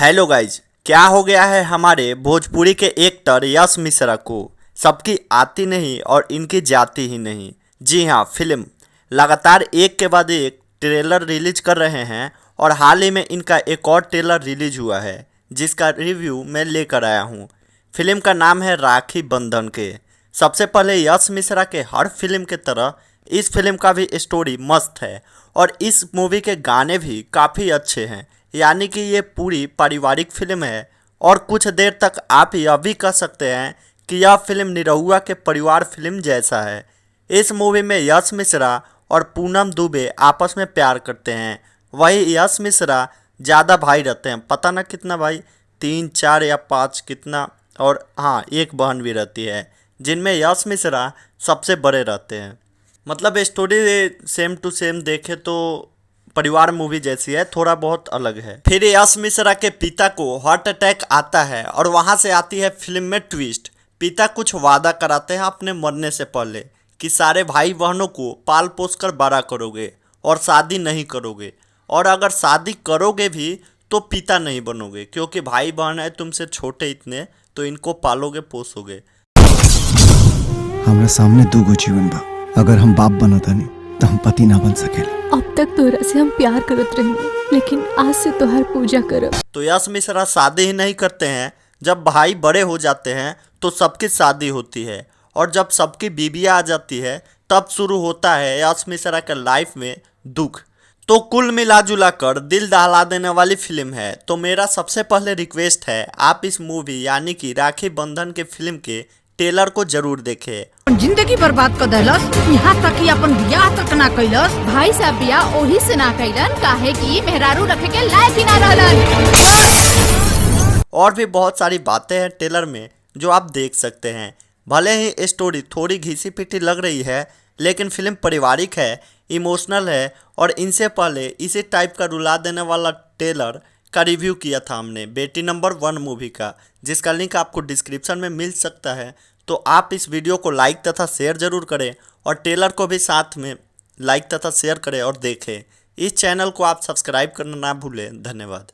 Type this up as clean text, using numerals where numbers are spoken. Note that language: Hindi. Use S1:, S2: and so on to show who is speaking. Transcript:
S1: हेलो गाइज, क्या हो गया है हमारे भोजपुरी के एक्टर यश मिश्रा को। सबकी आती नहीं और इनकी जाती ही नहीं। जी हाँ, फिल्म लगातार एक के बाद एक ट्रेलर रिलीज कर रहे हैं और हाल ही में इनका एक और ट्रेलर रिलीज हुआ है जिसका रिव्यू मैं लेकर आया हूँ। फिल्म का नाम है राखी बंधन के। सबसे पहले यश मिश्रा के हर फिल्म के तरह इस फिल्म का भी स्टोरी मस्त है और इस मूवी के गाने भी काफ़ी अच्छे हैं। यानी कि ये पूरी पारिवारिक फिल्म है और कुछ देर तक आप यह भी कह सकते हैं कि यह फिल्म निरहुआ के परिवार फिल्म जैसा है। इस मूवी में यश मिश्रा और पूनम दुबे आपस में प्यार करते हैं। वही यश मिश्रा ज़्यादा भाई रहते हैं, पता ना कितना भाई, 3 4 या 5 कितना, और हाँ एक बहन भी रहती है जिनमें यश मिश्रा सबसे बड़े रहते हैं। मतलब स्टोरी सेम टू सेम देखे तो परिवार मूवी जैसी है, थोड़ा बहुत अलग है। फिर यश मिश्रा के पिता को हार्ट अटैक आता है और वहाँ से आती है फिल्म में ट्विस्ट। पिता कुछ वादा कराते हैं अपने मरने से पहले कि सारे भाई बहनों को पाल पोस कर बड़ा करोगे और शादी नहीं करोगे, और अगर शादी करोगे भी तो पिता नहीं बनोगे क्योंकि भाई बहन है तुमसे छोटे इतने, तो इनको पालोगे पोसोगे।
S2: हमरा सामने दूगो जीवन बा, अगर हम बाप बनतानी तो हम पति ना बन सकेले।
S3: अब तक तोहरा से हम प्यार करत रही, लेकिन आज से तोहर पूजा करब।
S1: तो यश मिश्रा शादी ही नहीं करते हैं। जब भाई बड़े हो जाते हैं तो सबकी शादी होती है, और जब सबकी बीबियाँ आ जाती है तब शुरू होता है यश मिश्रा के लाइफ में दुख। तो कुल मिला जुला कर दिल दहला देने वाली फिल्म है। तो मेरा सबसे पहले रिक्वेस्ट है, आप इस मूवी यानी कि राखी बंधन के फिल्म के ट्रेलर को जरूर देखें।
S4: जिंदगी बर्बाद कर देलस, यहाँ तक कि अपन बियाह तक ना कैलस।
S3: भाई साहब बिया ओही से ना कैलन काहे कि मेहरारू रखे के लायक ही ना रहलन।
S1: और भी बहुत सारी बातें हैं ट्रेलर में जो आप देख सकते हैं। भले ही स्टोरी थोड़ी घिसी पिटी लग रही है, लेकिन फिल्म पारिवारिक है, इमोशनल है, और इनसे पहले इसी टाइप का रुला देने वाला ट्रेलर का रिव्यू किया था हमने बेटी नंबर 1 मूवी का, जिसका लिंक आपको डिस्क्रिप्शन में मिल सकता है। तो आप इस वीडियो को लाइक तथा शेयर जरूर करें और ट्रेलर को भी साथ में लाइक तथा शेयर करें और देखें। इस चैनल को आप सब्सक्राइब करना ना भूलें। धन्यवाद।